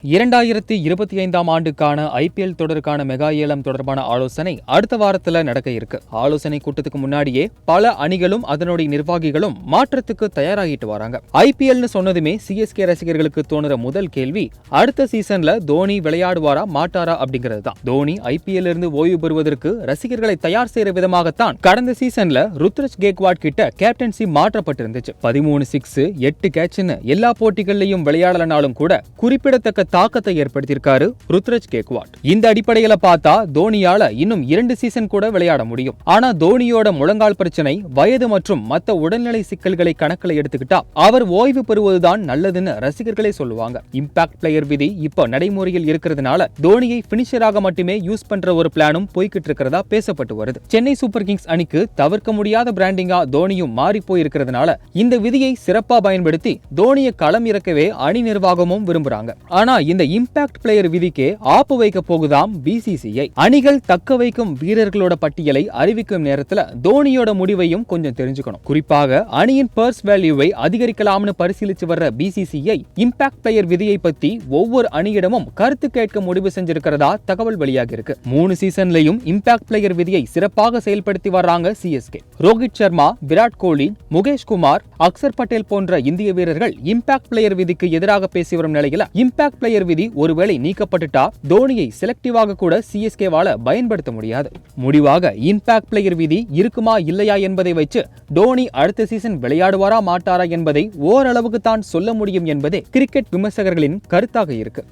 2025ஆம் ஆண்டுக்கான IPL தொடருக்கான mega ஏலம் தொடர்பான ஆலோசனை அடுத்த வாரத்துல நடக்க இருக்கு. ஆலோசனை கூட்டத்துக்கு முன்னாடியே பல அணிகளும் அதனுடைய நிர்வாகிகளும் மாற்றத்துக்கு தயாராகிட்டு வராங்க. ஐபிஎல்னு சொன்னதுமே சிஎஸ்கே ரசிகர்களுக்கு தோணுற முதல் கேள்வி, அடுத்த சீசன்ல தோனி விளையாடுவாரா மாட்டாரா அப்படிங்கிறது தான். தோனி ஐபிஎல் இருந்து ஓய்வு பெறுவதற்கு ரசிகர்களை தயார் செய்யற விதமாகத்தான் கடந்த சீசன்ல ருத்ராஜ் கேக்வாட் கிட்ட கேப்டன்சி மாற்றப்பட்டிருந்துச்சு. 13 சிக்ஸ் 8 கேட்ச்னு எல்லா போட்டிகள்லையும் விளையாடலனாலும் கூட குறிப்பிடத்தக்க தாக்கத்தை ஏற்படுத்தியிருக்காரு ருத்ராஜ் கேக்வாட். இந்த அடிப்படையில பார்த்தா தோனியால இன்னும் 2 சீசன் கூட விளையாட முடியும். ஆனா தோனியோட முழங்கால் பிரச்சனை, வயது மற்றும் மத்த உடல்நிலை சிக்கல்களை கணக்கில் எடுத்துக்கிட்டா அவர் ஓய்வு பெறுவதுதான் நல்லதுன்னு ரசிகர்களே சொல்லுவாங்க. இம்பாக்ட் பிளேயர் விதி இப்ப நடைமுறையில் இருக்கிறதுனால தோனியை பினிஷராக மட்டுமே யூஸ் பண்ற ஒரு பிளானும் போய்கிட்டு இருக்கிறதா பேசப்பட்டு வருது. சென்னை சூப்பர் கிங்ஸ் அணிக்கு தவிர்க்க முடியாத பிராண்டிங்கா தோனியும் மாறி போயிருக்கிறதுனால இந்த விதியை சிறப்பா பயன்படுத்தி தோனியை களம் இறக்கவே அணி நிர்வாகமும் விரும்புறாங்க. ஆனா இந்த இம்பாக்ட் பிளேயர் விதிக்கே ஆப்பு வைக்க போகுதாம் பிசிசிஐ. அணிகள் தக்க வைக்கும் வீரர்களோட பட்டியலை அறிவிக்கும் நேரத்துல தோனியோட முடிவையும் கொஞ்சம் தெரிஞ்சுக்கணும். குறிப்பாக அணியின் பர்ஸ் வேல்யூவை அதிகரிக்கலாம்னு பரிசீலிச்சு வர்ற பிசிசிஐ இம்பாக்ட் பிளேயர் விதியை பத்தி ஒவ்வொரு அணியிடமும் கருத்து கேட்க முடிவு செஞ்சிருக்கிறதா தகவல் வெளியாகி இருக்கு. 3 சீசன்லயும் இம்பாக்ட் பிளேயர் விதியை சிறப்பாக செயல்படுத்தி வர்றாங்க சிஎஸ்கே. ரோஹித் சர்மா, விராட் கோலி, முகேஷ் குமார், அக்சர் பட்டேல் போன்ற இந்திய வீரர்கள் இம்பாக்ட் பிளேயர் விதிக்கு எதிராக பேசி வரும் நிலையில இம்பாக்ட் பிளேயர் விதி ஒருவேளை நீக்கப்பட்டுட்டா தோனியை செலக்டிவாக கூட சிஎஸ்கேவால பயன்படுத்த முடியாது. முடிவாக இம்பாக்ட் பிளேயர் விதி இருக்குமா இல்லையா என்பதை வச்சு தோனி அடுத்த சீசன் விளையாடுவாரா மாட்டாரா என்பதை ஓரளவுக்கு தான் சொல்ல முடியும் என்பதே கிரிக்கெட் விமர்சகர்களின் கருத்தாக இருக்கு.